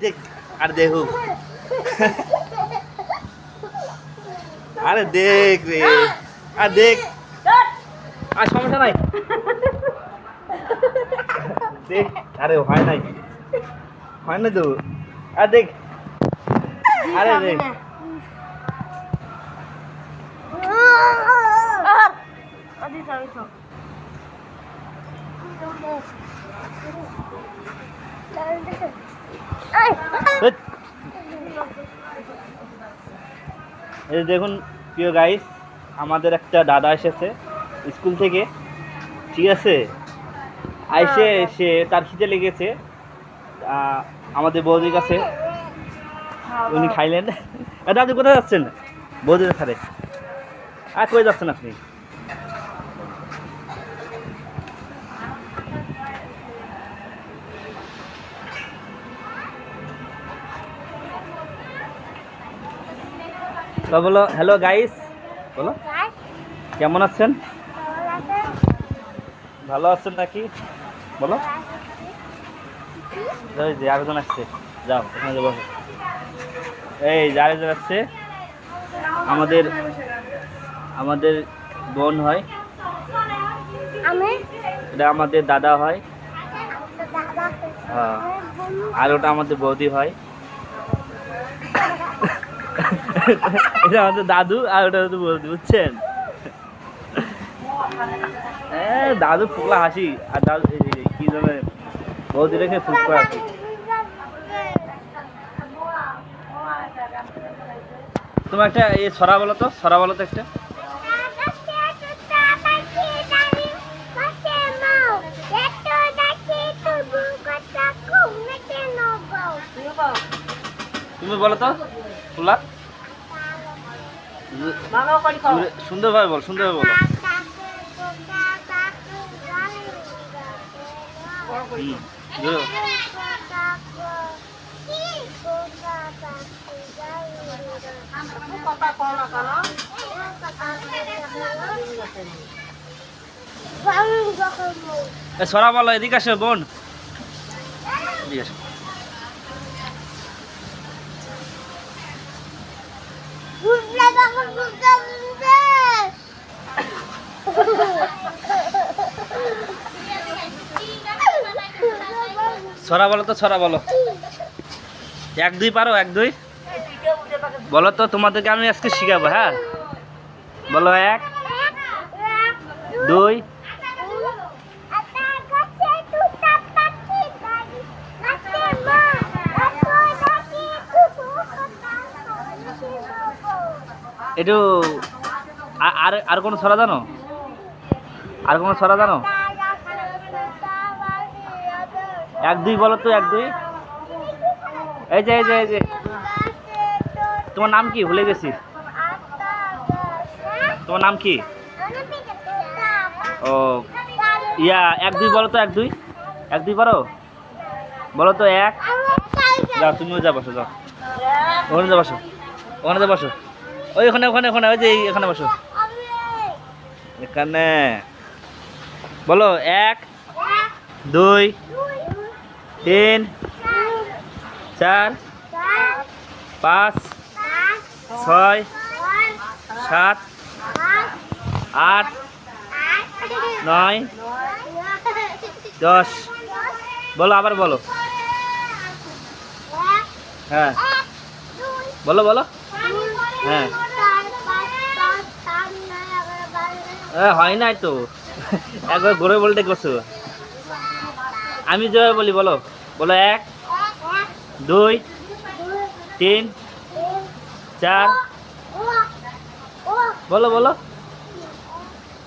দেখ আর দেখো আরে দেখ রে আর দেখ আর সমস্যা নাই দেখ আরে হয় নাই তো আর দেখ আরে দেখ এই দেখুন প্রিয় গাইস আমাদের একটা দাদা এসেছে স্কুল থেকে ঠিক আছে আইসে সে তার খিদে লেগেছে আমাদের বৌদির কাছে উনি খাইলেন দাদু কোথায় যাচ্ছেন বৌদির সাথে আর কই যাচ্ছেন আপনি বলো হ্যালো গাইস বলো কেমন আছেন ভালো আছেন নাকি বলো যে আরেকজন আসছে যাও ওখানে যাবো এই যে আরেকজন আসছে আমাদের বোন হয় এটা আমাদের দাদা হয় হ্যাঁ আর ওটা আমাদের বৌদি হয় এটা আমাদের দাদু আর ওটা আমাদের বৌদি বুঝছেন দাদু ফুকলা হাসি আর দাদু কি জানে বৌদি রেখে ফুকলা হাসি তোমার একটা ছড়া বলো তো একটা তুমি বলো তো ফুলা সুন্দরভাবে বলো ছড়া বলো এদিকে আসো বোন এদিকে আসো ছড়া বলো 1 2 পারো 1 2 বলো তো তোমাদেরকে আমি আজকে শিখাবো হ্যাঁ বলো 1 2 একটু আর কোনো ছড়া জানো 1 2 বলো তো 1 2 এই যে তোমার নাম কি ভুলে গেছি তোমার নাম কি ও 1 2 বলো তো 1 2 পারো বলো তো 1 যাও তুমিও যা বসো যাও ওখানে যা বসো ওই ওখানে ওই যে এখানে বসো এখানে বলো 1 2 3 4 5 6 7 8 9 10 বলো আবার বলো হ্যাঁ বলো হ্যাঁ হয় নাই তো একবার ঘুরে বলতে করছো আমি যেভাবে বলি বলো 1 2 3 4 বলো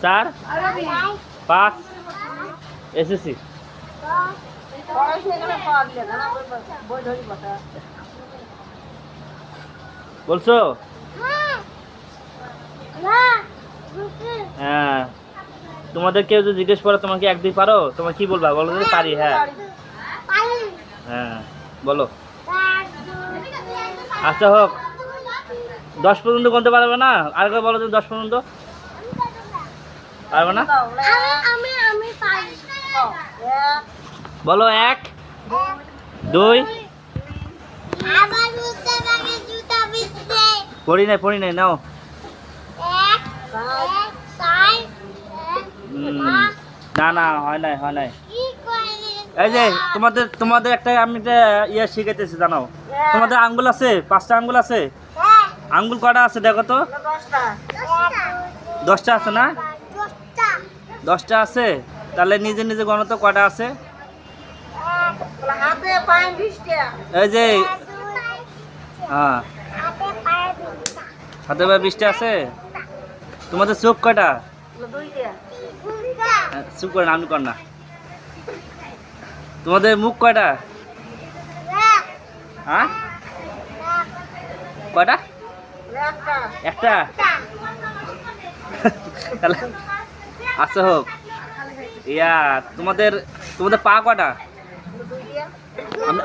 4 5 এসএসসি বলছো হ্যাঁ তোমাদের কেউ যদি জিজ্ঞেস করে তোমাকে 1 2 পারো তোমার কি বলবা বলো যে পারি হ্যাঁ বলো আচ্ছা হোক 10 পর্যন্ত গুনতে পারবে না আর কেউ বলো যে 10 পর্যন্ত পারবে না বলো 1 2 পড়ি নাই নাও। না না হয় নাই। এই যে তোমাদের একটা আমি একটা ইয়ে শিখাইতেছি জানো, তোমাদের আঙ্গুল আছে, 5টা আঙ্গুল আছে। আঙ্গুল কটা আছে দেখো তো? 10টা আছে না? 10টা আছে, তাহলে নিজে নিজে গণো তো কটা আছে। এই যে হ্যাঁ, হাতে পায়ে 20টা আছে। তোমাদের চোখ কয়টা? চুপ করে না, আমি কর না। তোমাদের মুখ কয়টা? হ্যাঁ কয়টা? একটা। তাহলে আচ্ছা হোক। ইয়া তোমাদের পা কয়টা?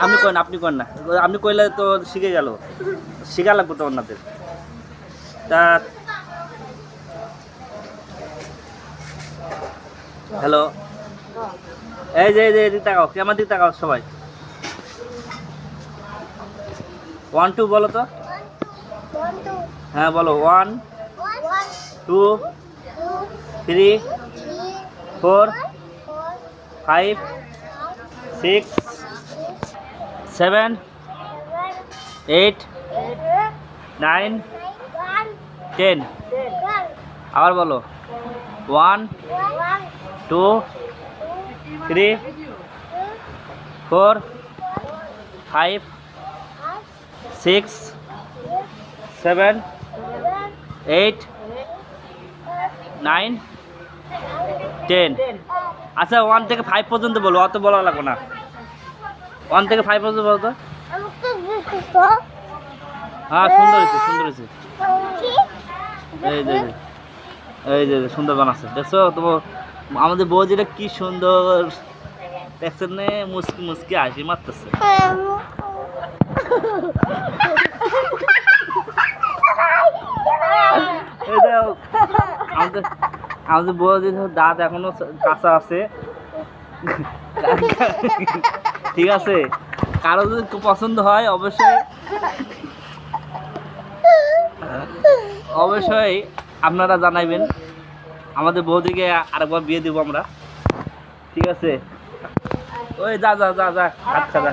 আমি কই না, আপনি কর না। আপনি কইলে তো শিখে গেল, শিখা লাগবে তো আপনাদের। তা হ্যালো, এই যে এদিকে তাকাও, আমার দিকে তাকাও সবাই। 1 2 বলো তো। হ্যাঁ বলো। 1 2 3 4 5 6 7 8 9 10। আবার বলো। 1 2 3 4 5 6 7 8 9 10। আচ্ছা 1 থেকে 5 পর্যন্ত বলো, অত বলা লাগবে না। 1 থেকে 5 পর্যন্ত বলো তো। হ্যাঁ সুন্দর হয়েছে। এই যে সুন্দর বানাচ্ছে, দেখছো তোমার আমাদের বৌদিটা কি সুন্দর দেখছেন না, মুসকি হাসি মারতেছে। আমাদের বৌদির দাঁত এখনো কাঁচা আছে, ঠিক আছে। কারো যদি পছন্দ হয় অবশ্যই আপনারা জানাইবেন। আমাদের বৌদিকে আরেকবার বিয়ে দিব আমরা, ঠিক আছে। ওই যা আচ্ছা যা।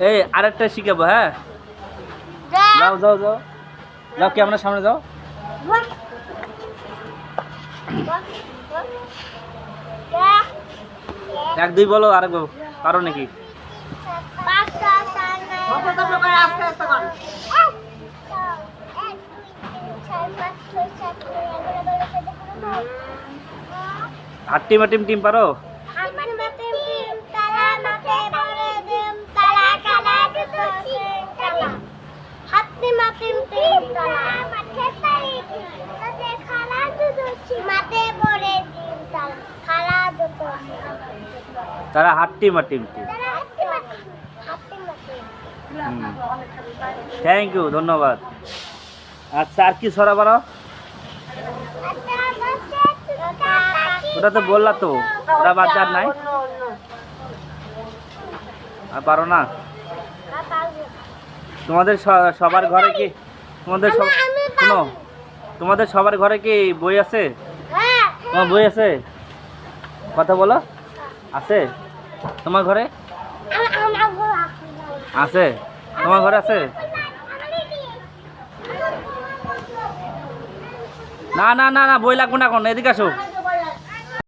এই আরেকটা শিখাবো, হ্যাঁ যাও ক্যামেরার সামনে যাও। 1 2 বলো, আরেকবার পারো নাকি? হাট্টি মাটিম টিম পারো? তারা হাট্টি মাটিম টিম। থ্যাংক ইউ, ধন্যবাদ। আচ্ছা আর কি ছড়া পারো? ওটা তো বললা তো, ওটা বাদ আর নাই। আর পারো না? তোমাদের সবার ঘরে কি তোমাদের সবার ঘরে কি বই আছে? তোমার বই আছে? কথা বলো, আছে তোমার ঘরে? আছে তোমার ঘরে আছে? না বই লাগবে না, এখন এদিকে আসো।